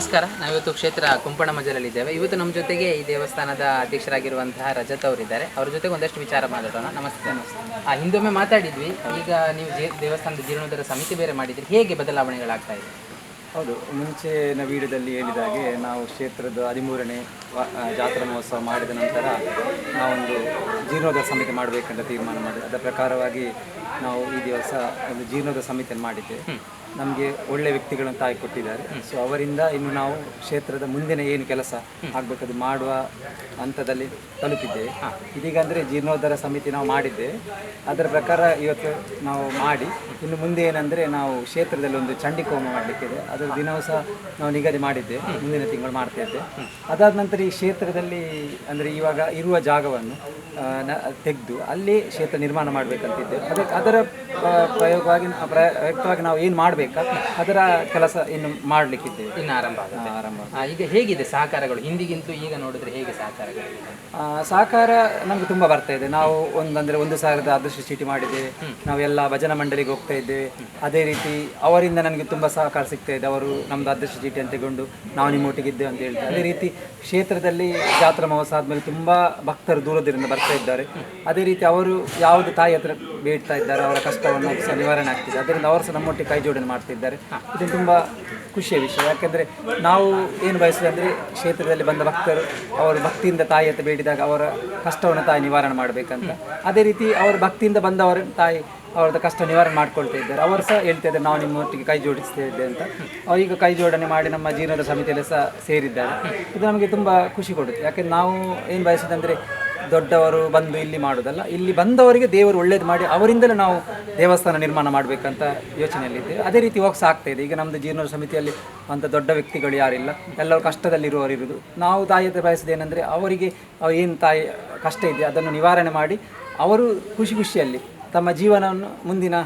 ನಮಸ್ಕಾರ. ನಾವಿವತ್ತು ಕ್ಷೇತ್ರ ಕುಂಪಣಮಜಲಲ್ಲಿದ್ದೇವೆ. ಇವತ್ತು ನಮ್ಮ ಜೊತೆಗೆ ಈ ದೇವಸ್ಥಾನದ ಅಧ್ಯಕ್ಷರಾಗಿರುವಂತಹ ರಜತ್ ಅವರಿದ್ದಾರೆ. ಅವ್ರ ಜೊತೆಗೆ ಒಂದಷ್ಟು ವಿಚಾರ ಮಾತಾಡೋಣ. ನಮಸ್ತೆ. ಹಿಂದೊಮ್ಮೆ ಮಾತಾಡಿದ್ವಿ. ಈಗ ನೀವು ದೇವಸ್ಥಾನದ ಜೀರ್ಣೋದ್ಧಾರ ಸಮಿತಿ ಬೇರೆ ಮಾಡಿದ್ರಿ. ಹೇಗೆ ಬದಲಾವಣೆಗಳಾಗ್ತಾ ಇದೆ? ಹೌದು, ಮುಂಚಿನ ವಿಡಿಯೋದಲ್ಲಿ ಹೇಳಿದಾಗೆ ನಾವು ಕ್ಷೇತ್ರದ 13ನೇ ಜಾತ್ರಾ ಮಹೋತ್ಸವ ಮಾಡಿದ ನಂತರ ನಾವೊಂದು ಜೀರ್ಣೋದ್ಧಾರ ಸಮಿತಿ ಮಾಡಬೇಕಂತ ತೀರ್ಮಾನ ಮಾಡಿದ್ವಿ. ಅದರ ಪ್ರಕಾರವಾಗಿ ನಾವು ಈ ದಿವಸ ಒಂದು ಜೀರ್ಣೋದ್ಧಾರ ಸಮಿತಿಯನ್ನು ಮಾಡಿದ್ದೇವೆ. ನಮಗೆ ಒಳ್ಳೆಯ ವ್ಯಕ್ತಿಗಳನ್ನು ತಾಯಿ ಕೊಟ್ಟಿದ್ದಾರೆ. ಸೊ ಅವರಿಂದ ಇನ್ನು ನಾವು ಕ್ಷೇತ್ರದ ಮುಂದಿನ ಏನು ಕೆಲಸ ಆಗಬೇಕದು ಮಾಡುವ ಹಂತದಲ್ಲಿ ತಲುಪಿದ್ದೇವೆ. ಇದೀಗ ಅಂದರೆ ಜೀರ್ಣೋದ್ಧಾರ ಸಮಿತಿ ನಾವು ಮಾಡಿದ್ದೇವೆ. ಅದರ ಪ್ರಕಾರ ಇವತ್ತು ನಾವು ಮಾಡಿ ಇನ್ನು ಮುಂದೆ ಏನಂದರೆ ನಾವು ಕ್ಷೇತ್ರದಲ್ಲಿ ಒಂದು ಚಂಡಿಕೋಮ ಮಾಡಲಿಕ್ಕಿದೆ. ಅದರ ದಿನವೂ ಸಹ ನಾವು ನಿಗದಿ ಮಾಡಿದ್ದೆ, ಮುಂದಿನ ತಿಂಗಳು ಮಾಡ್ತಾ ಇದ್ದೆ. ಅದಾದ ನಂತರ ಈ ಕ್ಷೇತ್ರದಲ್ಲಿ ಅಂದರೆ ಇವಾಗ ಇರುವ ಜಾಗವನ್ನು ತೆಗೆದು ಅಲ್ಲಿ ಕ್ಷೇತ್ರ ನಿರ್ಮಾಣ ಮಾಡಬೇಕಂತಿದ್ದೆ. ಅದರ ಪ್ರಯುಕ್ತವಾಗಿ ನಾವು ಏನು ಮಾಡಬೇಕು ಅದರ ಕೆಲಸ ಇನ್ನು ಮಾಡಲಿಕ್ಕಿದ್ದೇವೆ. ಇನ್ನು ಆರಂಭ. ಈಗ ಹೇಗಿದೆ ಸಹಕಾರಗಳು ಹಿಂದಿಗಿಂತಲೂ ಈಗ ನೋಡಿದ್ರೆ ಹೇಗೆ ಸಹಕಾರಗಳು? ಸಹಕಾರ ನಮಗೆ ತುಂಬ ಬರ್ತಾ ಇದೆ. ನಾವು ಒಂದಂದರೆ 1,000 ಅದೃಷ್ಟ ಚೀಟಿ ಮಾಡಿದ್ದೇವೆ. ನಾವೆಲ್ಲ ಭಜನಾ ಮಂಡಳಿಗೆ ಹೋಗ್ತಾ ಇದ್ದೇವೆ. ಅದೇ ರೀತಿ ಅವರಿಂದ ನನಗೆ ತುಂಬ ಸಹಕಾರ ಸಿಗ್ತಾ ಇದೆ. ಅವರು ನಮ್ಮದು ಅದೃಷ್ಟ ಚೀಟಿಯನ್ನು ತೆಗೊಂಡು ನಾವು ನಿಮ್ಮೊಟ್ಟಿಗೆ ಇದ್ದೇವೆ ಅಂತ ಹೇಳ್ತಾರೆ. ಅದೇ ರೀತಿ ಕ್ಷೇತ್ರದಲ್ಲಿ ಜಾತ್ರಾ ಮಹೋತ್ಸವ ಆದಮೇಲೆ ತುಂಬ ಭಕ್ತರು ದೂರದಿಂದ ಬರ್ತಾ ಇದ್ದಾರೆ. ಅದೇ ರೀತಿ ಅವರು ಯಾವುದು ತಾಯಿ ಹತ್ರ ಬೇಡ್ತಾ ಇದ್ದಾರೆ ಅವರ ಕಷ್ಟವನ್ನು ಸಹ ನಿವಾರಣೆ ಆಗ್ತಿದೆ. ಅದರಿಂದ ಅವರು ಸಹ ನಮ್ಮೊಟ್ಟಿಗೆ ಕೈ ಜೋಡಣೆ ಮಾಡ್ತಿದ್ದಾರೆ. ಇದು ತುಂಬ ಖುಷಿಯ ವಿಷಯ. ಯಾಕೆಂದರೆ ನಾವು ಏನು ಬಯಸಿದೆ ಅಂದರೆ ಕ್ಷೇತ್ರದಲ್ಲಿ ಬಂದ ಭಕ್ತರು ಅವರು ಭಕ್ತಿಯಿಂದ ತಾಯಿ ಹತ್ರ ಬೇಡಿದಾಗ ಅವರ ಕಷ್ಟವನ್ನು ತಾಯಿ ನಿವಾರಣೆ ಮಾಡಬೇಕಂತ. ಅದೇ ರೀತಿ ಅವರು ಭಕ್ತಿಯಿಂದ ಬಂದವರು ತಾಯಿ ಅವ್ರದ್ದು ಕಷ್ಟ ನಿವಾರಣೆ ಮಾಡ್ಕೊಳ್ತಾ ಇದ್ದಾರೆ. ಅವರು ಸಹ ಹೇಳ್ತಾ ಇದ್ದಾರೆ ನಾವು ನಿಮ್ಮೊಟ್ಟಿಗೆ ಕೈ ಜೋಡಿಸ್ತಿದ್ದೆ ಅಂತ. ಅವರೀಗ ಕೈ ಜೋಡಣೆ ಮಾಡಿ ನಮ್ಮ ಜೀರ್ಣೋದ್ಧಾರ ಸಮಿತಿಯಲ್ಲಿ ಸಹ ಸೇರಿದ್ದಾರೆ. ಇದು ನಮಗೆ ತುಂಬ ಖುಷಿ ಕೊಡುತ್ತೆ. ಯಾಕೆಂದರೆ ನಾವು ಏನು ಬಯಸಿದಂದರೆ ದೊಡ್ಡವರು ಬಂದು ಇಲ್ಲಿ ಮಾಡೋದಲ್ಲ, ಇಲ್ಲಿ ಬಂದವರಿಗೆ ದೇವರು ಒಳ್ಳೇದು ಮಾಡಿ ಅವರಿಂದಲೇ ನಾವು ದೇವಸ್ಥಾನ ನಿರ್ಮಾಣ ಮಾಡಬೇಕಂತ ಯೋಚನೆಯಲ್ಲಿದ್ದೇವೆ. ಅದೇ ರೀತಿ ಹೋಗಿ ಸಾಕ್ತಾ ಇದೆ. ಈಗ ನಮ್ಮದು ಜೀರ್ಣೋದ್ಧಾರ ಸಮಿತಿಯಲ್ಲಿ ಅಂಥ ದೊಡ್ಡ ವ್ಯಕ್ತಿಗಳು ಯಾರಿಲ್ಲ, ಎಲ್ಲರೂ ಕಷ್ಟದಲ್ಲಿರುವವರು ಇರೋದು. ನಾವು ತಾಯಿ ಹತ್ರ ಬಯಸೋದೇನೆಂದರೆ ಅವರಿಗೆ ಏನು ತಾಯಿ ಕಷ್ಟ ಇದೆ ಅದನ್ನು ನಿವಾರಣೆ ಮಾಡಿ ಅವರು ಖುಷಿಯಲ್ಲಿ ತಮ್ಮ ಜೀವನವನ್ನು ಮುಂದಿನ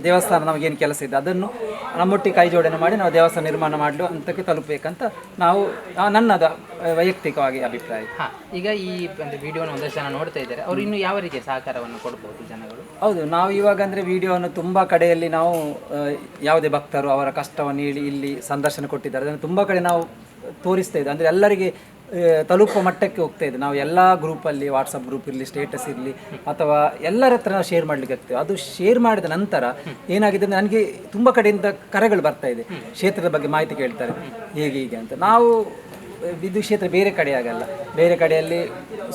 ದೇವಸ್ಥಾನ ನಮಗೇನು ಕೆಲಸ ಇದೆ ಅದನ್ನು ನಮ್ಮೊಟ್ಟಿಗೆ ಕೈ ಜೋಡಣೆ ಮಾಡಿ ನಾವು ದೇವಸ್ಥಾನ ನಿರ್ಮಾಣ ಮಾಡಲು ಹಂತಕ್ಕೆ ತಲುಪಬೇಕಂತ ನಾವು ನನ್ನದ ವೈಯಕ್ತಿಕವಾಗಿ ಅಭಿಪ್ರಾಯ. ಈಗ ಈ ಒಂದು ವಿಡಿಯೋನ ಒಂದಷ್ಟು ಜನ ನೋಡ್ತಾ ಇದ್ದಾರೆ. ಅವರು ಇನ್ನು ಯಾವ ರೀತಿಯ ಸಹಕಾರವನ್ನು ಕೊಡ್ಬೋದು ಜನಗಳು? ಹೌದು, ನಾವು ಇವಾಗ ಅಂದರೆ ವಿಡಿಯೋವನ್ನು ತುಂಬ ಕಡೆಯಲ್ಲಿ ನಾವು ಯಾವುದೇ ಭಕ್ತರು ಅವರ ಕಷ್ಟವನ್ನು ಹೇಳಿ ಇಲ್ಲಿ ಸಂದರ್ಶನ ಕೊಟ್ಟಿದ್ದಾರೆ. ಅದನ್ನು ತುಂಬ ಕಡೆ ನಾವು ತೋರಿಸ್ತಾ ಇದ್ದೇವೆ. ಅಂದರೆ ಎಲ್ಲರಿಗೆ ತಲುಪುವ ಮಟ್ಟಕ್ಕೆ ಹೋಗ್ತಾ ಇದೆ. ನಾವು ಎಲ್ಲ ಗ್ರೂಪಲ್ಲಿ, ವಾಟ್ಸಪ್ ಗ್ರೂಪ್ ಇರಲಿ, ಸ್ಟೇಟಸ್ ಇರಲಿ ಅಥವಾ ಎಲ್ಲರ ಹತ್ರ ನಾವು ಶೇರ್ ಮಾಡಲಿಕ್ಕೆ ಆಗ್ತೇವೆ. ಅದು ಶೇರ್ ಮಾಡಿದ ನಂತರ ಏನಾಗಿದೆ ಅಂದರೆ ನನಗೆ ತುಂಬ ಕಡೆಯಿಂದ ಕರೆಗಳು ಬರ್ತಾ ಇದೆ. ಕ್ಷೇತ್ರದ ಬಗ್ಗೆ ಮಾಹಿತಿ ಕೇಳ್ತಾರೆ ಹೀಗೆ ಅಂತ. ನಾವು ಇದು ಕ್ಷೇತ್ರ ಬೇರೆ ಕಡೆ ಆಗಲ್ಲ, ಬೇರೆ ಕಡೆಯಲ್ಲಿ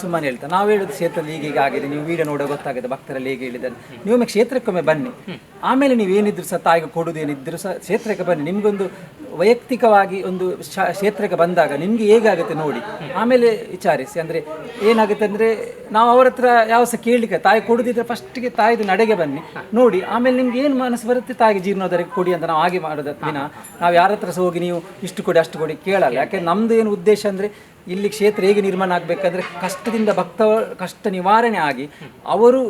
ಸುಮ್ಮನೆ ಹೇಳ್ತಾರೆ. ನಾವು ಹೇಳೋದು ಕ್ಷೇತ್ರದಲ್ಲಿ ಹೀಗೆ ಆಗಿದೆ, ನೀವು ವಿಡಿಯೋ ನೋಡೋ ಗೊತ್ತಾಗಿದೆ ಭಕ್ತರಲ್ಲಿ ಹೇಗೆ ಹೇಳಿದ್ದಾರೆ. ನೀವೊಮ್ಮೆ ಕ್ಷೇತ್ರಕ್ಕೊಮ್ಮೆ ಬನ್ನಿ, ಆಮೇಲೆ ನೀವು ಏನಿದ್ರು ಸಹ ತಾಯಿಗೆ ಕೊಡೋದು ಏನಿದ್ರು ಸಹ ಕ್ಷೇತ್ರಕ್ಕೆ ಬನ್ನಿ. ನಿಮಗೊಂದು ವೈಯಕ್ತಿಕವಾಗಿ ಒಂದು ಕ್ಷೇತ್ರಕ್ಕೆ ಬಂದಾಗ ನಿಮಗೆ ಹೇಗಾಗುತ್ತೆ ನೋಡಿ, ಆಮೇಲೆ ವಿಚಾರಿಸಿ. ಅಂದರೆ ಏನಾಗುತ್ತೆ ಅಂದರೆ ನಾವು ಅವ್ರ ಹತ್ರ ಯಾವ ಸಹ ಕೇಳಲಿಕ್ಕೆ ತಾಯಿ ಕೊಡೋದಿದ್ರೆ ಫಸ್ಟಿಗೆ ತಾಯಿದು ನಡೆಗೆ ಬನ್ನಿ ನೋಡಿ, ಆಮೇಲೆ ನಿಮ್ಗೆ ಏನು ಮನಸ್ಸು ಬರುತ್ತೆ ತಾಯಿಗೆ ಜೀರ್ಣೋದ್ಧಾರಕ್ಕೆ ಕೊಡಿ ಅಂತ ನಾವು ಹಾಗೆ ಮಾಡೋದು ದಿನ. ನಾವು ಯಾರ ಹತ್ರ ಸಹ ಹೋಗಿ ನೀವು ಇಷ್ಟು ಕೊಡಿ ಅಷ್ಟು ಕೊಡಿ ಕೇಳಲ್ಲ. ಯಾಕೆಂದ್ರೆ ನಮ್ಮದು ಏನು ಉದ್ದೇಶ ಅಂದರೆ ಇಲ್ಲಿ ಕ್ಷೇತ್ರ ಹೇಗೆ ನಿರ್ಮಾಣ ಆಗಬೇಕಂದ್ರೆ ಕಷ್ಟದಿಂದ ಭಕ್ತ ಕಷ್ಟ ನಿವಾರಣೆ ಆಗಿ ಅವರು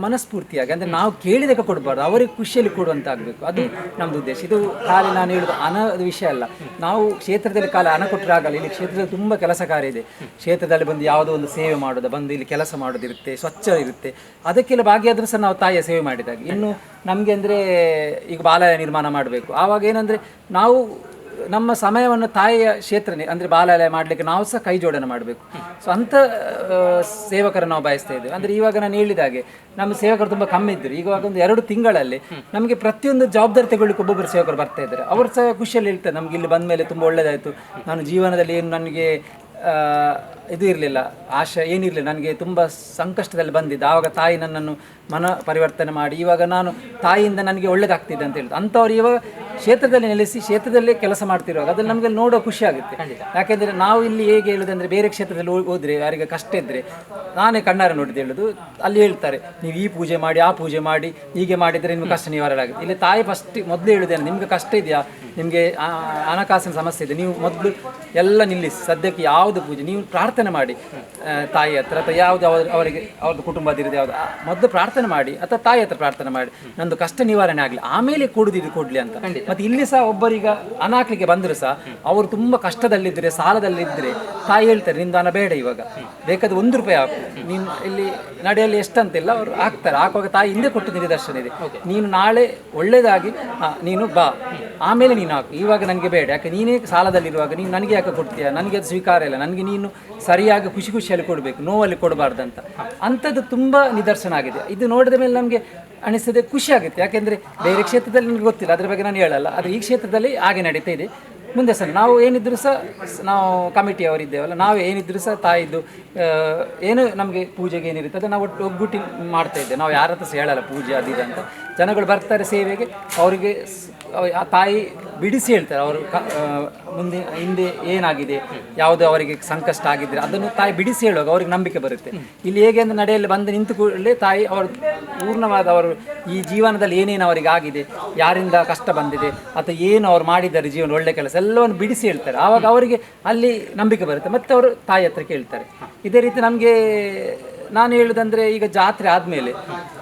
ಮನಸ್ಫೂರ್ತಿಯಾಗಿ ಅಂದರೆ ನಾವು ಕೇಳಿದಾಗ ಕೊಡಬಾರ್ದು, ಅವರಿಗೆ ಖುಷಿಯಲ್ಲಿ ಕೊಡುವಂತ ಆಗಬೇಕು. ಅದು ನಮ್ಮದು ಉದ್ದೇಶ. ಇದು ಖಾಲಿ ನಾನು ಹೇಳೋದು ಹಣದ ವಿಷಯ ಅಲ್ಲ. ನಾವು ಕ್ಷೇತ್ರದಲ್ಲಿ ಹಣ ಕೊಟ್ಟರೆ ಆಗಲ್ಲ. ಇಲ್ಲಿ ಕ್ಷೇತ್ರದಲ್ಲಿ ತುಂಬ ಕೆಲಸ ಕಾರ್ಯ ಇದೆ. ಕ್ಷೇತ್ರದಲ್ಲಿ ಬಂದು ಯಾವುದೋ ಒಂದು ಸೇವೆ ಮಾಡೋದು, ಬಂದು ಇಲ್ಲಿ ಕೆಲಸ ಮಾಡೋದಿರುತ್ತೆ, ಸ್ವಚ್ಛ ಇರುತ್ತೆ, ಅದಕ್ಕೆಲ್ಲ ಭಾಗಿಯಾದರೂ ಸಹ ನಾವು ತಾಯಿಯ ಸೇವೆ ಮಾಡಿದಾಗ. ಇನ್ನು ನಮಗೆ ಅಂದರೆ ಈಗ ಬಾಲಾಲಯ ನಿರ್ಮಾಣ ಮಾಡಬೇಕು. ಆವಾಗ ಏನಂದರೆ ನಾವು ನಮ್ಮ ಸಮಯವನ್ನು ತಾಯಿಯ ಕ್ಷೇತ್ರ ಅಂದರೆ ಬಾಲಾಲಯ ಮಾಡಲಿಕ್ಕೆ ನಾವು ಸಹ ಕೈ ಜೋಡಣೆ ಮಾಡಬೇಕು. ಸೊ ಅಂಥ ಸೇವಕರನ್ನು ನಾವು ಬಯಸ್ತಾ ಇದ್ದೇವೆ. ಅಂದರೆ ಇವಾಗ ನಾನು ಹೇಳಿದಾಗೆ ನಮ್ಮ ಸೇವಕರು ತುಂಬ ಕಮ್ಮಿ ಇದ್ದರು. ಇವಾಗ ಒಂದು 2 ತಿಂಗಳಲ್ಲಿ ನಮಗೆ ಪ್ರತಿಯೊಂದು ಜವಾಬ್ದಾರಿ ತಗೊಳ್ಳಿಕ್ಕೆ ಒಬ್ಬೊಬ್ಬರು ಸೇವಕರು ಬರ್ತಾ ಇದ್ದಾರೆ. ಅವರು ಸಹ ಖುಷಿಯಲ್ಲಿ ಹೇಳ್ತಾರೆ ನಮ್ಗೆ ಇಲ್ಲಿ ಬಂದ ಮೇಲೆ ತುಂಬ ಒಳ್ಳೆಯದಾಯಿತು, ನಾನು ಜೀವನದಲ್ಲಿ ಏನು ನನಗೆ ಇದು ಇರಲಿಲ್ಲ, ಆಶೆ ಏನಿರಲಿಲ್ಲ, ನನಗೆ ತುಂಬ ಸಂಕಷ್ಟದಲ್ಲಿ ಬಂದಿದ್ದೆ. ಆವಾಗ ತಾಯಿ ನನ್ನನ್ನು ಮನ ಪರಿವರ್ತನೆ ಮಾಡಿ ಇವಾಗ ನಾನು ತಾಯಿಯಿಂದ ನನಗೆ ಒಳ್ಳೇದಾಗ್ತಿದೆ ಅಂತ ಹೇಳಿದ್ರು. ಅಂಥವ್ರು ಇವಾಗ ಕ್ಷೇತ್ರದಲ್ಲಿ ನೆಲೆಸಿ ಕ್ಷೇತ್ರದಲ್ಲೇ ಕೆಲಸ ಮಾಡ್ತಿರುವಾಗ ಅದ್ರಲ್ಲಿ ನಮಗೆ ನೋಡೋ ಖುಷಿ ಆಗುತ್ತೆ. ಯಾಕೆಂದರೆ ನಾವು ಇಲ್ಲಿ ಹೇಗೆ ಹೇಳೋದಂದರೆ ಬೇರೆ ಕ್ಷೇತ್ರದಲ್ಲಿ ಹೋದರೆ ಯಾರಿಗೆ ಕಷ್ಟ ಇದ್ದರೆ ನಾನೇ ಕಣ್ಣಾರೆ ನೋಡಿದ್ದು ಹೇಳೋದು, ಅಲ್ಲಿ ಹೇಳ್ತಾರೆ ನೀವು ಈ ಪೂಜೆ ಮಾಡಿ ಆ ಪೂಜೆ ಮಾಡಿ ಹೀಗೆ ಮಾಡಿದರೆ ನಿಮ್ಗೆ ಕಷ್ಟ ನಿವಾರಣೆ ಆಗುತ್ತೆ. ಇಲ್ಲಿ ತಾಯಿ ಮೊದಲು ಹೇಳೋದೇನು, ನಿಮ್ಗೆ ಕಷ್ಟ ಇದೆಯಾ, ನಿಮಗೆ ಹಣಕಾಸಿನ ಸಮಸ್ಯೆ ಇದೆ, ನೀವು ಮೊದಲು ಎಲ್ಲ ನಿಲ್ಲಿಸಿ, ಸದ್ಯಕ್ಕೆ ಯಾವುದು ಪೂಜೆ ನೀವು ಪ್ರಾರ್ಥನೆ ಮಾಡಿ ತಾಯಿ ಹತ್ರ ಅಥವಾ ಯಾವುದು ಅವರಿಗೆ ಅವ್ರದ್ದು ಕುಟುಂಬದಿರೋದು ಯಾವುದು ಮೊದಲು ಪ್ರಾರ್ಥನೆ ಮಾಡಿ ಅಥವಾ ತಾಯಿ ಹತ್ರ ಪ್ರಾರ್ಥನೆ ಮಾಡಿ ನಂದು ಕಷ್ಟ ನಿವಾರಣೆ ಆಗಲಿ, ಆಮೇಲೆ ಕೊಡುದಿದ್ದು ಕೊಡಲಿ ಅಂತ. ಖಂಡಿತ ಮತ್ತು ಇಲ್ಲಿ ಸಹ ಒಬ್ಬರೀಗ ಹಣ ಹಾಕ್ಲಿಕ್ಕೆ ಬಂದರೂ ಸಹ ಅವರು ತುಂಬ ಕಷ್ಟದಲ್ಲಿದ್ದರೆ ಸಾಲದಲ್ಲಿದ್ದರೆ ತಾಯಿ ಹೇಳ್ತಾರೆ ನಿಂದು ಹಣ ಬೇಡ ಇವಾಗ, ಬೇಕಾದ್ರೆ 1 ರೂಪಾಯಿ ಹಾಕು, ನೀನು ಇಲ್ಲಿ ನಡೆಯಲ್ಲಿ ಎಷ್ಟಂತಿಲ್ಲ ಅವರು ಹಾಕ್ತಾರೆ. ಹಾಕುವಾಗ ತಾಯಿ ಹಿಂದೆ ಕೊಟ್ಟು ನಿದರ್ಶನ ಇದೆ, ನೀನು ನಾಳೆ ಒಳ್ಳೇದಾಗಿ ನೀನು ಬಾ, ಆಮೇಲೆ ನೀನು ಹಾಕು, ಇವಾಗ ನನಗೆ ಬೇಡ, ಯಾಕೆ ನೀನೇ ಸಾಲದಲ್ಲಿರುವಾಗ ನೀನು ನನಗೆ ಯಾಕೆ ಕೊಡ್ತೀಯ, ನನಗೆ ಅದು ಸ್ವೀಕಾರ ಇಲ್ಲ, ನನಗೆ ನೀನು ಸರಿಯಾಗಿ ಖುಷಿ ಖುಷಿಯಲ್ಲಿ ಕೊಡಬೇಕು, ನೋವಲ್ಲಿ ಕೊಡಬಾರ್ದಂತ. ಅಂಥದ್ದು ತುಂಬ ನಿದರ್ಶನ ಆಗಿದೆ. ಇದು ನೋಡಿದ ಮೇಲೆ ನಮಗೆ ಅನಿಸ್ತದೆ, ಖುಷಿ ಆಗುತ್ತೆ. ಯಾಕೆಂದರೆ ಬೇರೆ ಕ್ಷೇತ್ರದಲ್ಲಿ ನನಗೆ ಗೊತ್ತಿಲ್ಲ, ಅದ್ರ ಬಗ್ಗೆ ನಾನು ಹೇಳಲ್ಲ, ಆದರೆ ಈ ಕ್ಷೇತ್ರದಲ್ಲಿ ಹಾಗೆ ನಡೀತಾ ಇದೆ. ಮುಂದೆ ಸಹ ನಾವು ಏನಿದ್ರು ಸಹ ನಾವು ಕಮಿಟಿಯವರಿದ್ದೇವಲ್ಲ, ನಾವು ಏನಿದ್ರು ಸಹ ತಾಯಿದ್ದು ಏನು ನಮಗೆ ಪೂಜೆಗೆ ಏನಿರುತ್ತೆ ಅದು ನಾವು ಒಗ್ಗೂಟಿ ಮಾಡ್ತಾ ಇದ್ದೇವೆ. ನಾವು ಯಾರ ಹತ್ರ ಸಹ ಹೇಳಲ್ಲ ಪೂಜೆ ಅದಿದೆ ಅಂತ. ಜನಗಳು ಬರ್ತಾರೆ ಸೇವೆಗೆ, ಅವರಿಗೆ ಆ ತಾಯಿ ಬಿಡಿಸಿ ಹೇಳ್ತಾರೆ ಅವರು ಮುಂದೆ ಹಿಂದೆ ಏನಾಗಿದೆ, ಯಾವುದು ಅವರಿಗೆ ಸಂಕಷ್ಟ ಆಗಿದ್ದರೆ ಅದನ್ನು ತಾಯಿ ಬಿಡಿಸಿ ಹೇಳುವಾಗ ಅವ್ರಿಗೆ ನಂಬಿಕೆ ಬರುತ್ತೆ. ಇಲ್ಲಿ ಹೇಗೆ ಅಂದರೆ ನಡೆಯಲ್ಲಿ ಬಂದು ನಿಂತು ಕೂಡಲೇ ತಾಯಿ ಅವರು ಪೂರ್ಣವಾದ ಅವರು ಈ ಜೀವನದಲ್ಲಿ ಏನೇನು ಅವರಿಗೆ ಆಗಿದೆ, ಯಾರಿಂದ ಕಷ್ಟ ಬಂದಿದೆ ಅಥವಾ ಏನು ಅವ್ರು ಮಾಡಿದ್ದಾರೆ ಜೀವನ ಒಳ್ಳೆ ಕೆಲಸ ಎಲ್ಲವನ್ನು ಬಿಡಿಸಿ ಹೇಳ್ತಾರೆ. ಆವಾಗ ಅವರಿಗೆ ಅಲ್ಲಿ ನಂಬಿಕೆ ಬರುತ್ತೆ, ಮತ್ತು ಅವರು ತಾಯಿ ಹತ್ರ ಕೇಳ್ತಾರೆ. ಇದೇ ರೀತಿ ನಮಗೆ ನಾನು ಹೇಳುದಂದರೆ, ಈಗ ಜಾತ್ರೆ ಆದಮೇಲೆ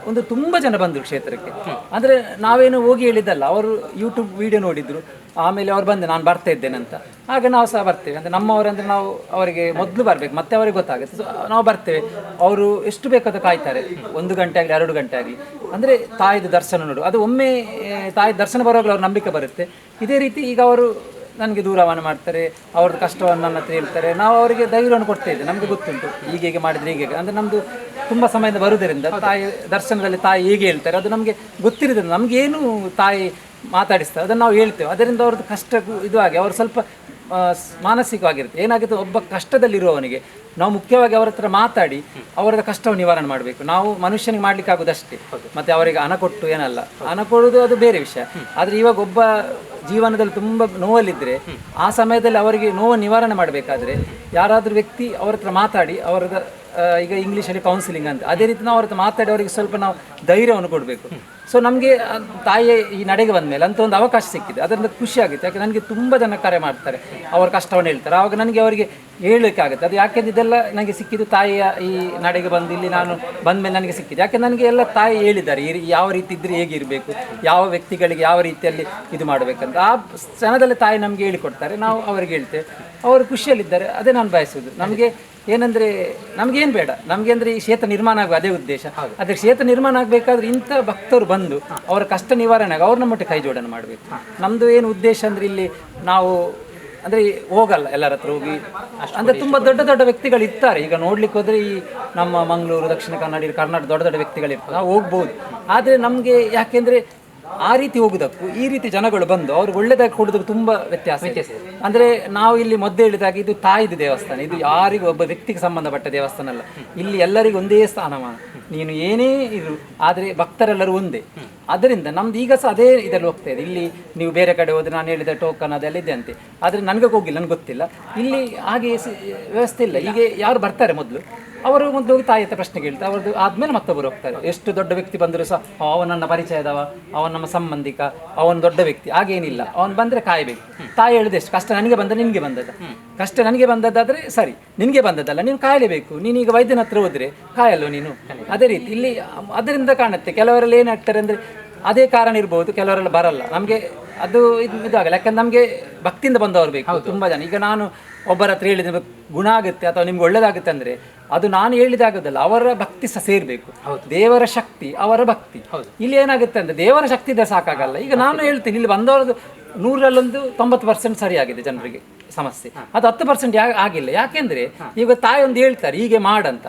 ಒಂದು ತುಂಬ ಜನ ಬಂದರು ಕ್ಷೇತ್ರಕ್ಕೆ. ಅಂದರೆ ನಾವೇನು ಹೋಗಿ ಹೇಳಿದ್ದಲ್ಲ, ಅವರು ಯೂಟ್ಯೂಬ್ ವಿಡಿಯೋ ನೋಡಿದರು, ಆಮೇಲೆ ಅವ್ರು ಬಂದು ನಾನು ಬರ್ತಾ ಇದ್ದೇನೆ ಅಂತ. ಆಗ ನಾವು ಸಹ ಬರ್ತೇವೆ. ಅಂದರೆ ನಮ್ಮವರಂದರೆ ನಾವು ಅವರಿಗೆ ಮೊದಲು ಬರಬೇಕು, ಮತ್ತೆ ಅವರಿಗೆ ಗೊತ್ತಾಗುತ್ತೆ. ಸೊ ನಾವು ಬರ್ತೇವೆ, ಅವರು ಎಷ್ಟು ಬೇಕಾದ ಕಾಯ್ತಾರೆ, 1 ಗಂಟೆ ಆಗಲಿ 2 ಗಂಟೆ ಆಗಲಿ. ಅಂದರೆ ತಾಯಿದು ದರ್ಶನ ನೋಡು, ಅದು ಒಮ್ಮೆ ತಾಯಿ ದರ್ಶನ ಬರುವಾಗಲೂ ಅವ್ರ ನಂಬಿಕೆ ಬರುತ್ತೆ. ಇದೇ ರೀತಿ ಈಗ ಅವರು ನನಗೆ ದೂರವಾಣಿ ಮಾಡ್ತಾರೆ, ಅವ್ರದ್ದು ಕಷ್ಟವನ್ನು ನನ್ನ ಹತ್ರ ಹೇಳ್ತಾರೆ, ನಾವು ಅವರಿಗೆ ಧೈರ್ಯವನ್ನು ಕೊಡ್ತಾ ಇದ್ದೇವೆ. ನಮಗೆ ಗೊತ್ತುಂಟು ಹೀಗೆ ಮಾಡಿದರೆ ಹೀಗೆ, ಅಂದರೆ ನಮ್ಮದು ತುಂಬ ಸಮಯದಿಂದ ಬರುವುದರಿಂದ ತಾಯಿ ದರ್ಶನದಲ್ಲಿ ತಾಯಿ ಹೇಗೆ ಹೇಳ್ತಾರೆ ಅದು ನಮಗೆ ಗೊತ್ತಿರೋದ್ರಿಂದ ನಮಗೇನು ತಾಯಿ ಮಾತಾಡಿಸ್ತಾರೆ ಅದನ್ನು ನಾವು ಹೇಳ್ತೇವೆ. ಅದರಿಂದ ಅವ್ರದ್ದು ಕಷ್ಟ ಇದು ಆಗಿ ಅವರು ಸ್ವಲ್ಪ ಮಾನಸಿಕವಾಗಿರುತ್ತೆ. ಏನಾಗುತ್ತೆ, ಒಬ್ಬ ಕಷ್ಟದಲ್ಲಿರುವವನಿಗೆ ನಾವು ಮುಖ್ಯವಾಗಿ ಅವರ ಹತ್ರ ಮಾತಾಡಿ ಅವರದ ಕಷ್ಟವನ್ನು ನಿವಾರಣೆ ಮಾಡಬೇಕು. ನಾವು ಮನುಷ್ಯನಿಗೆ ಮಾಡ್ಲಿಕ್ಕೆ ಆಗೋದಷ್ಟೇ, ಮತ್ತು ಅವರಿಗೆ ಹಣ ಕೊಟ್ಟು ಏನಲ್ಲ, ಹಣ ಕೊಡೋದು ಅದು ಬೇರೆ ವಿಷಯ. ಆದರೆ ಇವಾಗ ಒಬ್ಬ ಜೀವನದಲ್ಲಿ ತುಂಬ ನೋವಲ್ಲಿದ್ದರೆ ಆ ಸಮಯದಲ್ಲಿ ಅವರಿಗೆ ನೋವು ನಿವಾರಣೆ ಮಾಡಬೇಕಾದ್ರೆ ಯಾರಾದರೂ ವ್ಯಕ್ತಿ ಅವ್ರ ಹತ್ರ ಮಾತಾಡಿ ಅವರದ ಈಗ ಇಂಗ್ಲೀಷಲ್ಲಿ ಕೌನ್ಸಿಲಿಂಗ್ ಅಂತ, ಅದೇ ರೀತಿ ನಾವು ಅವ್ರ ಹತ್ರ ಮಾತಾಡಿ ಅವರಿಗೆ ಸ್ವಲ್ಪ ನಾವು ಧೈರ್ಯವನ್ನು ಕೊಡಬೇಕು. ಸೊ ನಮಗೆ ತಾಯಿಯ ಈ ನಡೆಗೆ ಬಂದ ಮೇಲೆ ಅಂತ ಒಂದು ಅವಕಾಶ ಸಿಕ್ಕಿದೆ, ಅದರಿಂದ ಖುಷಿ ಆಗುತ್ತೆ. ಯಾಕೆ ನನಗೆ ತುಂಬ ಜನ ಕರೆ ಮಾಡ್ತಾರೆ, ಅವರ ಕಷ್ಟವನ್ನು ಹೇಳ್ತಾರೆ, ಆವಾಗ ನನಗೆ ಅವರಿಗೆ ಹೇಳಲಿಕ್ಕೆ ಆಗುತ್ತೆ. ಅದು ಯಾಕೆಂದ್ರೆ ಇದೆಲ್ಲ ನನಗೆ ಸಿಕ್ಕಿದ್ದು ತಾಯಿಯ ಈ ನಡೆಗೆ ಬಂದು ಇಲ್ಲಿ ನಾನು ಬಂದ ಮೇಲೆ ನನಗೆ ಸಿಕ್ಕಿದೆ. ಯಾಕೆ ನನಗೆ ಎಲ್ಲ ತಾಯಿ ಹೇಳಿದ್ದಾರೆ ಯಾವ ರೀತಿ ಇದ್ದರೆ ಹೇಗಿರಬೇಕು, ಯಾವ ವ್ಯಕ್ತಿಗಳಿಗೆ ಯಾವ ರೀತಿಯಲ್ಲಿ ಇದು ಮಾಡಬೇಕಂತ. ಆ ಕ್ಷಣದಲ್ಲಿ ತಾಯಿ ನಮಗೆ ಹೇಳಿಕೊಡ್ತಾರೆ, ನಾವು ಅವರಿಗೆ ಹೇಳ್ತೇವೆ, ಅವರು ಖುಷಿಯಲ್ಲಿದ್ದಾರೆ. ಅದೇ ನಾನು ಬಯಸುವುದು. ನಮಗೆ ಏನಂದರೆ ನಮಗೇನು ಬೇಡ, ನಮಗೆ ಅಂದರೆ ಈ ಕ್ಷೇತ್ರ ನಿರ್ಮಾಣ ಆಗುವ ಅದೇ ಉದ್ದೇಶ. ಅದೇ ಕ್ಷೇತ್ರ ನಿರ್ಮಾಣ ಆಗಬೇಕಾದ್ರೆ ಇಂಥ ಭಕ್ತರು ಬಂದು ಅವರ ಕಷ್ಟ ನಿವಾರಣೆ ಆಗಿ ಅವ್ರ ನಮ್ಮೊಟ್ಟಿಗೆ ಕೈ ಜೋಡಣೆ ಮಾಡಬೇಕು. ನಮ್ಮದು ಏನು ಉದ್ದೇಶ ಅಂದರೆ ಇಲ್ಲಿ ನಾವು ಅಂದರೆ ಹೋಗಲ್ಲ ಎಲ್ಲರ ಹತ್ರ ಹೋಗಿ, ಅಂದರೆ ತುಂಬ ದೊಡ್ಡ ದೊಡ್ಡ ವ್ಯಕ್ತಿಗಳು ಇರ್ತಾರೆ. ಈಗ ನೋಡ್ಲಿಕ್ಕೆ ಹೋದರೆ ಈ ನಮ್ಮ ಮಂಗಳೂರು, ದಕ್ಷಿಣ ಕನ್ನಡ, ಕರ್ನಾಟಕ ದೊಡ್ಡ ದೊಡ್ಡ ವ್ಯಕ್ತಿಗಳಿರ್ತಾರೆ, ನಾವು ಹೋಗ್ಬೋದು. ಆದರೆ ನಮಗೆ ಯಾಕೆಂದರೆ ಆ ರೀತಿ ಹೋಗೋದಕ್ಕೂ ಈ ರೀತಿ ಜನಗಳು ಬಂದು ಅವ್ರಿಗೆ ಒಳ್ಳೆದಾಗಿ ಕೊಡೋದಕ್ಕೆ ತುಂಬ ವ್ಯತ್ಯಾಸ. ಅಂದರೆ ನಾವು ಇಲ್ಲಿ ಮೊದಲು ಹೇಳಿದಾಗ ಇದು ತಾಯಿದು ದೇವಸ್ಥಾನ, ಇದು ಯಾರಿಗೂ ಒಬ್ಬ ವ್ಯಕ್ತಿಗೆ ಸಂಬಂಧಪಟ್ಟ ದೇವಸ್ಥಾನ ಅಲ್ಲ. ಇಲ್ಲಿ ಎಲ್ಲರಿಗೂ ಒಂದೇ ಸ್ಥಾನಮಾನ, ನೀನು ಏನೇ ಇರು, ಆದರೆ ಭಕ್ತರೆಲ್ಲರೂ ಒಂದೇ. ಅದರಿಂದ ನಮ್ದು ಈಗ ಸಹ ಅದೇ ಇದರಲ್ಲಿ ಹೋಗ್ತಾ ಇದೆ. ಇಲ್ಲಿ ನೀವು ಬೇರೆ ಕಡೆ ಹೋದರೆ ನಾನು ಹೇಳಿದ ಟೋಕನ್ ಅದೆಲ್ಲ ಇದೆ ಅಂತೆ, ಆದರೆ ನನಗೆ ಹೋಗಿಲ್ಲ, ನನಗೆ ಗೊತ್ತಿಲ್ಲ. ಇಲ್ಲಿ ಹಾಗೆ ವ್ಯವಸ್ಥೆ ಇಲ್ಲ. ಈಗ ಯಾರು ಬರ್ತಾರೆ ಮೊದಲು ಅವರು ಮೊದಲು ಹೋಗಿ ತಾಯಿ ಹತ್ರ ಪ್ರಶ್ನೆ ಕೇಳ್ತಾರೆ, ಅವ್ರದ್ದು ಆದಮೇಲೆ ಮತ್ತೊಬ್ಬರು ಹೋಗ್ತಾರೆ. ಎಷ್ಟು ದೊಡ್ಡ ವ್ಯಕ್ತಿ ಬಂದರೂ ಸಹ ಅವನನ್ನ ಪರಿಚಯದವ, ಅವನ ನಮ್ಮ ಸಂಬಂಧಿಕ, ಅವನ ದೊಡ್ಡ ವ್ಯಕ್ತಿ ಹಾಗೇನಿಲ್ಲ. ಅವನು ಬಂದರೆ ಕಾಯಬೇಕು. ತಾಯಿ ಹೇಳಿದೆ ಎಷ್ಟು ಕಷ್ಟ ನನಗೆ ಬಂದ ನಿನಗೆ ಬಂದದ, ಕಷ್ಟ ನನಗೆ ಬಂದದ್ದಾದರೆ ಸರಿ, ನಿನಗೆ ಬಂದದ್ದಲ್ಲ, ನೀನು ಕಾಯಲೇಬೇಕು. ನೀನೀಗ ವೈದ್ಯನ ಹತ್ರ ಹೋದರೆ ಕಾಯಲ್ಲೋ ನೀನು. ಅದೇ ರೀತಿ ಇಲ್ಲಿ ಅದರಿಂದ ಕಾಣುತ್ತೆ. ಕೆಲವರೆಲ್ಲ ಏನಾಗ್ತಾರೆ ಅಂದರೆ ಅದೇ ಕಾರಣ ಇರ್ಬೋದು, ಕೆಲವರೆಲ್ಲ ಬರಲ್ಲ. ನಮಗೆ ಅದು ಇದಾಗಲ್ಲ, ಯಾಕಂದ್ರೆ ನಮಗೆ ಭಕ್ತಿಯಿಂದ ಬಂದವರು ಬೇಕು ತುಂಬ ಜನ. ಈಗ ನಾನು ಒಬ್ಬರ ಹತ್ರ ಹೇಳಿದ್ರೆ ಗುಣ ಆಗುತ್ತೆ ಅಥವಾ ನಿಮ್ಗೆ ಒಳ್ಳೇದಾಗುತ್ತೆ ಅಂದರೆ ಅದು ನಾನು ಹೇಳಿದಾಗೋದಲ್ಲ, ಅವರ ಭಕ್ತಿ ಸಹ ಸೇರಬೇಕು. ದೇವರ ಶಕ್ತಿ ಅವರ ಭಕ್ತಿ. ಇಲ್ಲಿ ಏನಾಗುತ್ತೆ ಅಂದರೆ ದೇವರ ಶಕ್ತಿ ಇದ್ದರೆ ಸಾಕಾಗಲ್ಲ. ಈಗ ನಾನು ಹೇಳ್ತೀನಿ, ಇಲ್ಲಿ ಬಂದವರದು 100ರಲ್ಲೊಂದು 90% ಸರಿಯಾಗಿದೆ ಜನರಿಗೆ ಸಮಸ್ಯೆ, ಅದು 10% ಆಗಿಲ್ಲ. ಯಾಕೆಂದರೆ ಈಗ ತಾಯಿ ಒಂದು ಹೇಳ್ತಾರೆ ಹೀಗೆ ಮಾಡಂತ,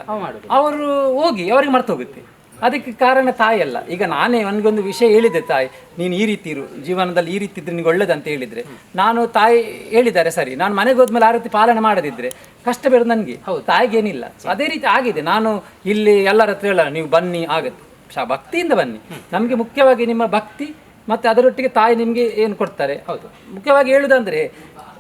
ಅವರು ಹೋಗಿ ಅವರಿಗೆ ಮರ್ತು ಹೋಗುತ್ತೆ. ಅದಕ್ಕೆ ಕಾರಣ ತಾಯಿ ಅಲ್ಲ. ಈಗ ನಾನೇ ನನಗೊಂದು ವಿಷಯ ಹೇಳಿದೆ, ತಾಯಿ ನೀನು ಈ ರೀತಿ ಇರು, ಜೀವನದಲ್ಲಿ ಈ ರೀತಿ ಇದ್ರೆ ನಿನಗೆ ಒಳ್ಳೇದಂತ ಹೇಳಿದರೆ, ನಾನು ತಾಯಿ ಹೇಳಿದ್ದಾರೆ ಸರಿ, ನಾನು ಮನೆಗೆ ಹೋದ್ಮೇಲೆ ಆ ರೀತಿ ಪಾಲನೆ ಮಾಡದಿದ್ದರೆ ಕಷ್ಟ ಬೇಡ ನನಗೆ, ತಾಯಿಗೇನಿಲ್ಲ. ಅದೇ ರೀತಿ ಆಗಿದೆ. ನಾನು ಇಲ್ಲಿ ಎಲ್ಲರ ಹತ್ರ ಹೇಳಲ್ಲ ನೀವು ಬನ್ನಿ ಆಗುತ್ತೆ, ಭಕ್ತಿಯಿಂದ ಬನ್ನಿ. ನಮಗೆ ಮುಖ್ಯವಾಗಿ ನಿಮ್ಮ ಭಕ್ತಿ ಮತ್ತು ಅದರೊಟ್ಟಿಗೆ ತಾಯಿ ನಿಮಗೆ ಏನು ಕೊಡ್ತಾರೆ. ಮುಖ್ಯವಾಗಿ ಹೇಳುವುದಂದರೆ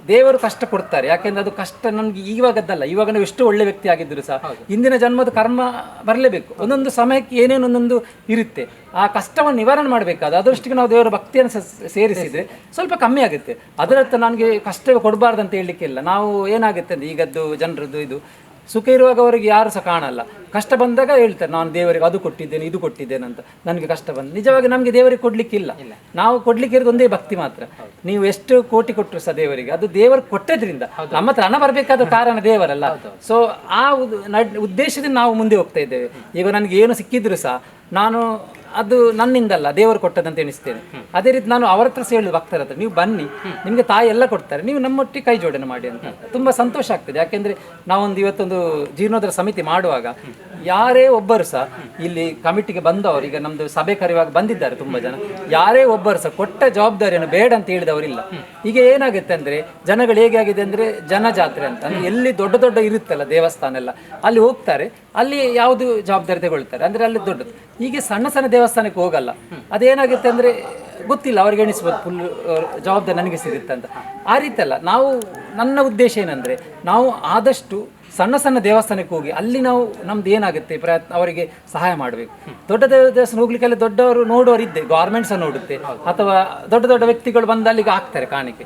ದೇವರು ಕಷ್ಟ ಕೊಡ್ತಾರೆ. ಯಾಕೆಂದ್ರೆ ಅದು ಕಷ್ಟ ನಮ್ಗೆ ಇವಾಗದ್ದಲ್ಲ. ಇವಾಗ ನಾವು ಎಷ್ಟು ಒಳ್ಳೆ ವ್ಯಕ್ತಿ ಆಗಿದ್ರು ಸಹ ಹಿಂದಿನ ಜನ್ಮದ ಕರ್ಮ ಬರಲೇಬೇಕು. ಒಂದೊಂದು ಸಮಯಕ್ಕೆ ಏನೇನು ಒಂದೊಂದು ಇರುತ್ತೆ. ಆ ಕಷ್ಟವನ್ನು ನಿವಾರಣೆ ಮಾಡಬೇಕಾದ ಅದರಷ್ಟಿಗೆ ನಾವು ದೇವರ ಭಕ್ತಿಯನ್ನು ಸೇರಿಸಿದರೆ ಸ್ವಲ್ಪ ಕಮ್ಮಿ ಆಗುತ್ತೆ. ಅದರತ್ತ ನನಗೆ ಕಷ್ಟವೇ ಕೊಡಬಾರ್ದು ಅಂತ ಹೇಳಲಿಕ್ಕಿಲ್ಲ. ನಾವು ಏನಾಗುತ್ತೆ ಅಂದರೆ ಈಗದ್ದು ಜನರದ್ದು ಇದು ಸುಖ ಇರುವಾಗ ಅವರಿಗೆ ಯಾರು ಸಹ ಕಾಣಲ್ಲ. ಕಷ್ಟ ಬಂದಾಗ ಹೇಳ್ತಾರೆ ನಾನು ದೇವರಿಗೆ ಅದು ಕೊಟ್ಟಿದ್ದೇನೆ ಇದು ಕೊಟ್ಟಿದ್ದೇನೆ ಅಂತ, ನನಗೆ ಕಷ್ಟ ಬಂದು. ನಿಜವಾಗಿ ನಮಗೆ ದೇವರಿಗೆ ಕೊಡ್ಲಿಕ್ಕಿಲ್ಲ, ನಾವು ಕೊಡ್ಲಿಕ್ಕೆ ಇರೋದು ಒಂದೇ ಭಕ್ತಿ ಮಾತ್ರ. ನೀವು ಎಷ್ಟು ಕೋಟಿ ಕೊಟ್ಟರು ಸಹ ದೇವರಿಗೆ ಅದು ದೇವರು ಕೊಟ್ಟದ್ರಿಂದ, ನಮ್ಮ ಹತ್ರ ಹಣ ಬರಬೇಕಾದ ಕಾರಣ ದೇವರಲ್ಲ. ಸೊ ಆ ಉದ್ದೇಶದಿಂದ ನಾವು ಮುಂದೆ ಹೋಗ್ತಾ ಇದ್ದೇವೆ. ಈಗ ನನಗೆ ಏನು ಸಿಕ್ಕಿದ್ರು ಸಹ ನಾನು ಅದು ನನ್ನಿಂದಲ್ಲ, ದೇವರು ಕೊಟ್ಟದಂತ ಎಣಿಸ್ತೇನೆ. ಅದೇ ರೀತಿ ನಾನು ಅವರ ಹತ್ರ ಸಹ ಹೇಳುದು ಭಕ್ತರ ಹತ್ರ, ನೀವು ಬನ್ನಿ, ನಿಮಗೆ ತಾಯಿ ಎಲ್ಲ ಕೊಡ್ತಾರೆ, ನೀವು ನಮ್ಮೊಟ್ಟಿಗೆ ಕೈ ಜೋಡಣೆ ಮಾಡಿ ಅಂತ. ತುಂಬ ಸಂತೋಷ ಆಗ್ತದೆ. ಯಾಕೆಂದರೆ ನಾವೊಂದು ಇವತ್ತೊಂದು ಜೀರ್ಣೋದ್ಧಾರ ಸಮಿತಿ ಮಾಡುವಾಗ ಯಾರೇ ಒಬ್ಬರು ಸಹ ಇಲ್ಲಿ ಕಮಿಟಿಗೆ ಬಂದವರು, ಈಗ ನಮ್ಮದು ಸಭೆ ಕರೆಯುವಾಗ ಬಂದಿದ್ದಾರೆ ತುಂಬ ಜನ, ಯಾರೇ ಒಬ್ಬರು ಸಹ ಕೊಟ್ಟ ಜವಾಬ್ದಾರಿಯನ್ನು ಬೇಡ ಅಂತ ಹೇಳಿದವರಿಲ್ಲ. ಈಗ ಏನಾಗುತ್ತೆ ಅಂದರೆ ಜನಗಳು ಹೇಗೆ ಆಗಿದೆ ಅಂದರೆ ಜನಜಾತ್ರೆ ಅಂತ, ಅಂದರೆ ಎಲ್ಲಿ ದೊಡ್ಡ ದೊಡ್ಡ ಇರುತ್ತಲ್ಲ ದೇವಸ್ಥಾನ ಎಲ್ಲ, ಅಲ್ಲಿ ಹೋಗ್ತಾರೆ, ಅಲ್ಲಿ ಯಾವುದು ಜವಾಬ್ದಾರಿ ತಗೊಳ್ತಾರೆ, ಅಂದರೆ ಅಲ್ಲಿ ದೊಡ್ಡದು. ಹೀಗೆ ಸಣ್ಣ ಸಣ್ಣ ದೇವಸ್ಥಾನಕ್ಕೆ ಹೋಗಲ್ಲ. ಅದೇನಾಗುತ್ತೆ ಅಂದರೆ ಗೊತ್ತಿಲ್ಲ ಅವ್ರಿಗೆ ಎಣಿಸ್ಬೋದು ಫುಲ್ ಜವಾಬ್ದಾರಿ ನನಗೆ ಸಿಗುತ್ತೆ ಅಂತ. ಆ ರೀತಿ ಅಲ್ಲ. ನಾವು ನನ್ನ ಉದ್ದೇಶ ಏನಂದರೆ ನಾವು ಆದಷ್ಟು ಸಣ್ಣ ಸಣ್ಣ ದೇವಸ್ಥಾನಕ್ಕೆ ಹೋಗಿ ಅಲ್ಲಿ ನಾವು ನಮ್ದು ಏನಾಗುತ್ತೆ ಪ್ರಯತ್ನ ಅವರಿಗೆ ಸಹಾಯ ಮಾಡಬೇಕು. ದೊಡ್ಡ ದೇವಸ್ಥಾನ ಹೋಗ್ಲಿಕ್ಕೆಲ್ಲ ದೊಡ್ಡವರು ನೋಡುವವರಿದ್ದೆ, ಗೌರ್ಮೆಂಟ್ ಸಹ ನೋಡುತ್ತೆ, ಅಥವಾ ದೊಡ್ಡ ದೊಡ್ಡ ವ್ಯಕ್ತಿಗಳು ಬಂದು ಅಲ್ಲಿಗೆ ಹಾಕ್ತಾರೆ ಕಾಣಿಕೆ.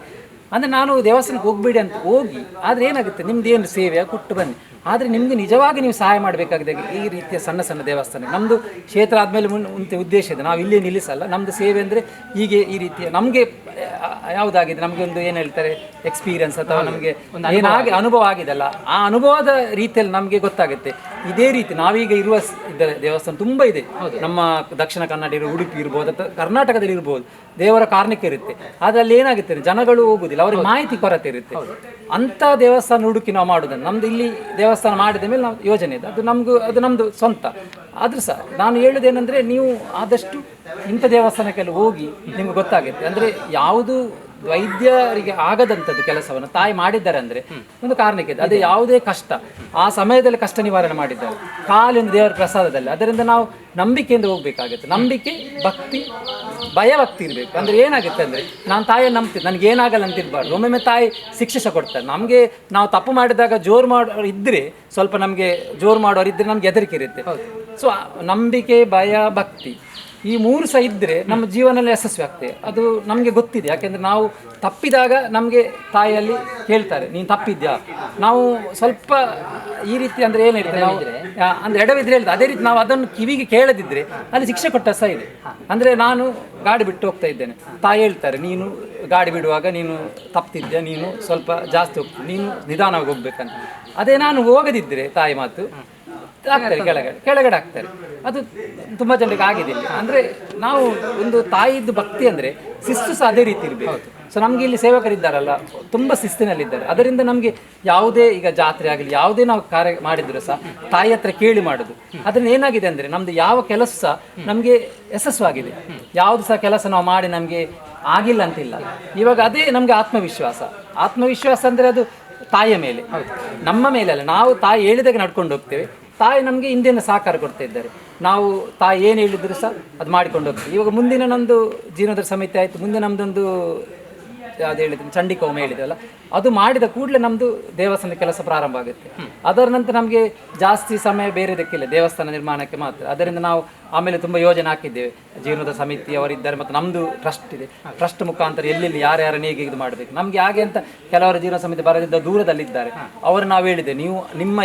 ಅಂದರೆ ನಾನು ದೇವಸ್ಥಾನಕ್ಕೆ ಹೋಗಬೇಡಿ ಅಂತ ಹೋಗಿ, ಆದರೆ ಏನಾಗುತ್ತೆ ನಿಮ್ದು ಏನು ಸೇವೆ ಕೊಟ್ಟು ಬನ್ನಿ. ಆದರೆ ನಿಮಗೆ ನಿಜವಾಗಿ ನೀವು ಸಹಾಯ ಮಾಡಬೇಕಾಗಿದೆ ಈ ರೀತಿಯ ಸಣ್ಣ ಸಣ್ಣ ದೇವಸ್ಥಾನ. ನಮ್ಮದು ಕ್ಷೇತ್ರ ಆದಮೇಲೆ ಮುಂದೆ ಉದ್ದೇಶ ಇದೆ, ನಾವು ಇಲ್ಲೇ ನಿಲ್ಲಿಸಲ್ಲ. ನಮ್ಮದು ಸೇವೆ ಅಂದರೆ ಹೀಗೆ ಈ ರೀತಿಯ ನಮಗೆ ಯಾವುದಾಗಿದೆ, ನಮಗೆ ಒಂದು ಏನು ಹೇಳ್ತಾರೆ ಎಕ್ಸ್ಪೀರಿಯನ್ಸ್ ಅಥವಾ ನಮಗೆ ಏನಾಗಿ ಅನುಭವ ಆಗಿದೆಲ್ಲ, ಆ ಅನುಭವದ ರೀತಿಯಲ್ಲಿ ನಮಗೆ ಗೊತ್ತಾಗುತ್ತೆ. ಇದೇ ರೀತಿ ನಾವೀಗ ಇರುವ ದೇವಸ್ಥಾನ ತುಂಬ ಇದೆ. ನಮ್ಮ ದಕ್ಷಿಣ ಕನ್ನಡ ಇರೋ ಉಡುಪಿ ಇರ್ಬೋದು ಅಥವಾ ಕರ್ನಾಟಕದಲ್ಲಿ ಇರ್ಬೋದು, ದೇವರ ಕಾರ್ಣಿಕ ಇರುತ್ತೆ. ಅದರಲ್ಲಿ ಏನಾಗುತ್ತೆ ಜನಗಳು ಹೋಗುದಿಲ್ಲ, ಅವ್ರಿಗೆ ಮಾಹಿತಿ ಕೊರತೆ ಇರುತ್ತೆ. ಅಂಥ ದೇವಸ್ಥಾನ ಹುಡುಕಿ ನಾವು ಮಾಡೋದನ್ನು, ನಮ್ದು ಇಲ್ಲಿ ದೇವಸ್ಥಾನ ಮಾಡಿದ ಮೇಲೆ ನಾವು ಯೋಜನೆ ಇದೆ, ಅದು ನಮ್ಮದು ಸ್ವಂತ. ಆದರೂ ಸಹ ನಾನು ಹೇಳೋದೇನೆಂದರೆ ನೀವು ಆದಷ್ಟು ಇಂಥ ದೇವಸ್ಥಾನಕ್ಕೆಲ್ಲ ಹೋಗಿ ನಿಮ್ಗೆ ಗೊತ್ತಾಗುತ್ತೆ. ಅಂದರೆ ಯಾವುದು ವೈದ್ಯರಿಗೆ ಆಗದಂಥದ್ದು ಕೆಲಸವನ್ನು ತಾಯಿ ಮಾಡಿದ್ದಾರೆ ಅಂದರೆ ಒಂದು ಕಾರಣಕ್ಕೆ ಇದೆ. ಅದೇ ಯಾವುದೇ ಕಷ್ಟ ಆ ಸಮಯದಲ್ಲಿ ಕಷ್ಟ ನಿವಾರಣೆ ಮಾಡಿದ್ದಾರೆ, ಕಾಲಿಂದ ದೇವರ ಪ್ರಸಾದದಲ್ಲಿ. ಅದರಿಂದ ನಾವು ನಂಬಿಕೆಯಿಂದ ಹೋಗ್ಬೇಕಾಗುತ್ತೆ. ನಂಬಿಕೆ, ಭಕ್ತಿ, ಭಯಭಕ್ತಿ ಇರಬೇಕು. ಅಂದರೆ ಏನಾಗುತ್ತೆ ಅಂದರೆ ನಾನು ತಾಯಿಯನ್ನು ನಂಬ್ತೀನಿ, ನನಗೆ ಏನಾಗಲ್ಲ ಅಂತ ಇರಬಾರ್ದು. ಒಮ್ಮೊಮ್ಮೆ ತಾಯಿ ಶಿಕ್ಷೆ ಸಹ ಕೊಡ್ತಾರೆ ನಮಗೆ. ನಾವು ತಪ್ಪು ಮಾಡಿದಾಗ ಜೋರು ಮಾಡೋರು ಇದ್ದರೆ, ಸ್ವಲ್ಪ ನಮಗೆ ಜೋರು ಮಾಡೋರು ಇದ್ದರೆ ನಮ್ಗೆ ಹೆದರಿಕೆ ಇರುತ್ತೆ. ಸೊ ನಂಬಿಕೆ, ಭಯ, ಭಕ್ತಿ ಈ ಮೂರು ಸಹ ಇದ್ದರೆ ನಮ್ಮ ಜೀವನದಲ್ಲಿ ಯಶಸ್ವಿ ಆಗ್ತದೆ. ಅದು ನಮಗೆ ಗೊತ್ತಿದೆ. ಯಾಕೆಂದರೆ ನಾವು ತಪ್ಪಿದಾಗ ನಮಗೆ ತಾಯಿಯಲ್ಲಿ ಕೇಳ್ತಾರೆ ನೀನು ತಪ್ಪಿದ್ಯಾ. ನಾವು ಸ್ವಲ್ಪ ಈ ರೀತಿ ಅಂದರೆ ಏನು ಹೇಳ್ತಾರೆ ನಾವು ಅಂದರೆ ಎಡವಿದ್ರೆ ಹೇಳ್ತಾರೆ. ಅದೇ ರೀತಿ ನಾವು ಅದನ್ನು ಕಿವಿಗೆ ಕೇಳದಿದ್ದರೆ ಅಲ್ಲಿ ಶಿಕ್ಷೆ ಕೊಟ್ಟ ಸಹ ಇದೆ. ಅಂದರೆ ನಾನು ಗಾಡಿ ಬಿಟ್ಟು ಹೋಗ್ತಾ ಇದ್ದೇನೆ, ತಾಯಿ ಹೇಳ್ತಾರೆ ನೀನು ಗಾಡಿ ಬಿಡುವಾಗ ನೀನು ತಪ್ಪಿದ್ಯಾ, ನೀನು ಸ್ವಲ್ಪ ಜಾಸ್ತಿ ಹೋಗ್ತೀನಿ, ನೀನು ನಿಧಾನವಾಗಿ ಹೋಗ್ಬೇಕಂತ. ಅದೇ ನಾನು ಹೋಗದಿದ್ದರೆ ತಾಯಿ ಮಾತು ಆಗ್ತಾರೆ, ಕೆಳಗಡೆ ಆಗ್ತಾರೆ. ಅದು ತುಂಬ ಜನರಿಗೆ ಆಗಿದಿಲ್ಲ. ಅಂದರೆ ನಾವು ಒಂದು ತಾಯಿದ್ದು ಭಕ್ತಿ ಅಂದರೆ ಶಿಸ್ತು ಸಹ ಅದೇ ರೀತಿ ಇರಬೇಕು. ಸೊ ನಮಗೆ ಇಲ್ಲಿ ಸೇವಕರಿದ್ದಾರಲ್ಲ ತುಂಬ ಶಿಸ್ತಿನಲ್ಲಿದ್ದಾರೆ. ಅದರಿಂದ ನಮಗೆ ಯಾವುದೇ ಈಗ ಜಾತ್ರೆ ಆಗಲಿ ಯಾವುದೇ ನಾವು ಕಾರ್ಯ ಮಾಡಿದರೂ ಸಹ ತಾಯಿ ಹತ್ರ ಕೇಳಿ ಮಾಡೋದು. ಅದರಿಂದ ಏನಾಗಿದೆ ಅಂದರೆ ನಮ್ಮದು ಯಾವ ಕೆಲಸ ಸಹ ನಮಗೆ ಯಶಸ್ವಾಗಿದೆ. ಯಾವುದು ಸಹ ಕೆಲಸ ನಾವು ಮಾಡಿ ನಮಗೆ ಆಗಿಲ್ಲ ಅಂತಿಲ್ಲ. ಇವಾಗ ಅದೇ ನಮಗೆ ಆತ್ಮವಿಶ್ವಾಸ ಅಂದರೆ ಅದು ತಾಯಿಯ ಮೇಲೆ, ನಮ್ಮ ಮೇಲೆ ಅಲ್ಲ. ನಾವು ತಾಯಿ ಹೇಳಿದಾಗ ನಡ್ಕೊಂಡು ಹೋಗ್ತೇವೆ. ತಾಯಿ ನಮಗೆ ಹಿಂದೆಯಿಂದ ಸಹಕಾರ ಕೊಡ್ತಾ ಇದ್ದಾರೆ. ನಾವು ತಾಯಿ ಏನು ಹೇಳಿದ್ರು ಸಹ ಅದು ಮಾಡಿಕೊಂಡು ಹೋಗ್ತೀವಿ. ಇವಾಗ ಮುಂದಿನ ನಮ್ಮದು ಜೀರ್ಣೋದ್ಧಾರ ಸಮಿತಿ ಆಯಿತು, ಮುಂದೆ ನಮ್ಮದೊಂದು ಯಾವುದು ಹೇಳಿದ್ರು ಚಂಡಿಕೋಮ ಹೇಳಿದ್ವಲ್ಲ, ಅದು ಮಾಡಿದ ಕೂಡಲೇ ನಮ್ಮದು ದೇವಸ್ಥಾನದ ಕೆಲಸ ಪ್ರಾರಂಭ ಆಗುತ್ತೆ. ಅದರ ನಂತರ ನಮಗೆ ಜಾಸ್ತಿ ಸಮಯ ಬೇರೆದಕ್ಕಿಲ್ಲ, ದೇವಸ್ಥಾನ ನಿರ್ಮಾಣಕ್ಕೆ ಮಾತ್ರ. ಅದರಿಂದ ನಾವು ಆಮೇಲೆ ತುಂಬ ಯೋಜನೆ ಹಾಕಿದ್ದೇವೆ. ಜೀರ್ಣೋದ್ಧಾರ ಸಮಿತಿ ಅವರಿದ್ದಾರೆ ಮತ್ತು ನಮ್ಮದು ಟ್ರಸ್ಟ್ ಇದೆ. ಟ್ರಸ್ಟ್ ಮುಖಾಂತರ ಎಲ್ಲೆಲ್ಲಿ ಯಾರ್ಯಾರನ್ನು ಹೇಗೆ ಇದು ಮಾಡಬೇಕು. ನಮಗೆ ಹಾಗೆ ಅಂತ ಕೆಲವರು ಜೀರ್ಣ ಸಮಿತಿ ಬರದಿದ್ದ ದೂರದಲ್ಲಿದ್ದಾರೆ, ಅವರು ನಾವು ಹೇಳಿದೆ ನೀವು ನಿಮ್ಮ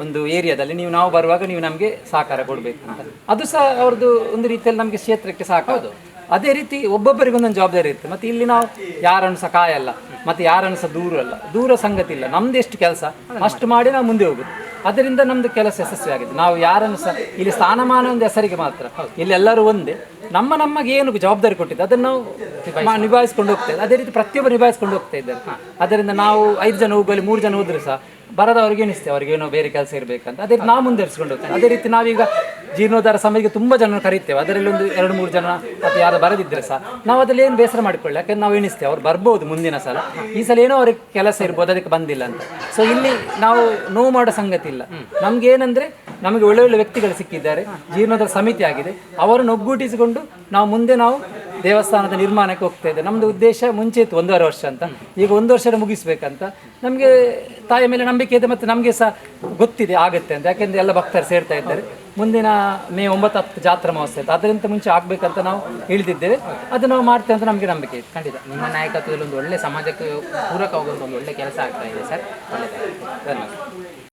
ಒಂದು ಏರಿಯಾದಲ್ಲಿ ನಾವು ಬರುವಾಗ ನೀವು ನಮಗೆ ಸಹಕಾರ ಕೊಡಬೇಕು ಅಂತ. ಅದು ಸಹ ಅವ್ರದ್ದು ಒಂದು ರೀತಿಯಲ್ಲಿ ನಮಗೆ ಕ್ಷೇತ್ರಕ್ಕೆ ಸಾಕೋದು. ಅದೇ ರೀತಿ ಒಬ್ಬೊಬ್ಬರಿಗೊಂದೊಂದು ಜವಾಬ್ದಾರಿ ಇರುತ್ತೆ. ಮತ್ತು ಇಲ್ಲಿ ನಾವು ಯಾರನ್ನು ಸಹ ಕಾಯಲ್ಲ, ಮತ್ತು ಯಾರನ್ನು ಸಹ ದೂರ ಸಂಗತಿ ಇಲ್ಲ. ನಮ್ದು ಎಷ್ಟು ಕೆಲಸ ಅಷ್ಟು ಮಾಡಿ ನಾವು ಮುಂದೆ ಹೋಗುದು. ಅದರಿಂದ ನಮ್ಮದು ಕೆಲಸ ಯಶಸ್ವಿ ಆಗಿದೆ. ನಾವು ಯಾರನ್ನು ಸಹ ಇಲ್ಲಿ ಸ್ಥಾನಮಾನ ಒಂದು ಹೆಸರಿಗೆ ಮಾತ್ರ, ಇಲ್ಲಿ ಎಲ್ಲರೂ ಒಂದೇ. ನಮಗೆ ಏನು ಜವಾಬ್ದಾರಿ ಕೊಟ್ಟಿದ್ದು ಅದನ್ನು ನಾವು ನಿಭಾಯಿಸ್ಕೊಂಡು ಹೋಗ್ತೇವೆ. ಅದೇ ರೀತಿ ಪ್ರತಿಯೊಬ್ಬರು ನಿಭಾಯಿಸ್ಕೊಂಡು ಹೋಗ್ತಾ ಇದ್ದಾರೆ. ಅದರಿಂದ ನಾವು 5 ಜನ ಹೋಗಲಿ 3 ಜನ ಹೋದ್ರೆ ಸಹ ಬರದವ್ರಿಗೆ ಎನಿಸ್ತೇವೆ ಅವ್ರಿಗೇನೋ ಬೇರೆ ಕೆಲಸ ಇರಬೇಕಂತ. ಅದೇ ನಾವು ಮುಂದುವರಿಸ್ಕೊಂಡು ಹೋಗ್ತೇವೆ. ಅದೇ ರೀತಿ ನಾವೀಗ ಜೀರ್ಣೋದ್ಧಾರ ಸಮಿತಿಗೆ ತುಂಬ ಜನ ಕರೀತೇವೆ. ಅದರಲ್ಲಿ ಒಂದು 2-3 ಜನ ಅಥವಾ ಯಾರು ಬರದಿದ್ದರೆ ಸಹ ನಾವು ಅದರಲ್ಲಿ ಏನು ಬೇಸರ ಮಾಡಿಕೊಳ್ಳಿ. ಯಾಕೆಂದ್ರೆ ನಾವು ಎಣಿಸ್ತೇವೆ ಅವ್ರು ಬರ್ಬೋದು ಮುಂದಿನ ಸಲ, ಈ ಸಲ ಏನೋ ಅವ್ರಿಗೆ ಕೆಲಸ ಇರ್ಬೋದು ಅದಕ್ಕೆ ಬಂದಿಲ್ಲ ಅಂತ. ಸೊ ಇಲ್ಲಿ ನಾವು ನೋವು ಮಾಡೋ ಸಂಗತಿ ಇಲ್ಲ. ನಮ್ಗೆ ಏನಂದರೆ ನಮಗೆ ಒಳ್ಳೆ ವ್ಯಕ್ತಿಗಳು ಸಿಕ್ಕಿದ್ದಾರೆ, ಜೀರ್ಣೋದ್ಧಾರ ಸಮಿತಿ ಆಗಿದೆ, ಅವರನ್ನು ಒಗ್ಗೂಡಿಸಿಕೊಂಡು ನಾವು ದೇವಸ್ಥಾನದ ನಿರ್ಮಾಣಕ್ಕೆ ಹೋಗ್ತಾ ಇದ್ದೇವೆ. ನಮ್ಮದು ಉದ್ದೇಶ ಮುಂಚೆ ಇತ್ತು 1.5 ವರ್ಷ ಅಂತ, ಈಗ 1 ವರ್ಷ ಮುಗಿಸ್ಬೇಕಂತ. ನಮಗೆ ತಾಯಿಯ ಮೇಲೆ ನಂಬಿಕೆ ಇದೆ ಮತ್ತು ನಮಗೆ ಸಹ ಗೊತ್ತಿದೆ ಆಗುತ್ತೆ ಅಂತ. ಯಾಕೆಂದರೆ ಎಲ್ಲ ಭಕ್ತರು ಸೇರ್ತಾ ಇದ್ದಾರೆ. ಮುಂದಿನ ಮೇ 9-10 ಜಾತ್ರಾ ಮಹೋತ್ಸವ ಇತ್ತು, ಅದರಿಂದ ಮುಂಚೆ ಆಗಬೇಕಂತ ನಾವು ಹೇಳ್ತಿದ್ದೇವೆ. ಅದು ನಾವು ಮಾಡ್ತೇವೆ ಅಂತ ನಮಗೆ ನಂಬಿಕೆ ಇದೆ. ಖಂಡಿತ ನಿಮ್ಮ ನಾಯಕತ್ವದಲ್ಲಿ ಒಂದು ಒಳ್ಳೆ ಸಮಾಜಕ್ಕೆ ಪೂರಕವಾಗುವಂಥ ಒಂದು ಒಳ್ಳೆ ಕೆಲಸ ಆಗ್ತಾ ಇದೆ ಸರ್. ಒಳ್ಳೆಯದಾಗಲಿ. ಧನ್ಯವಾದ.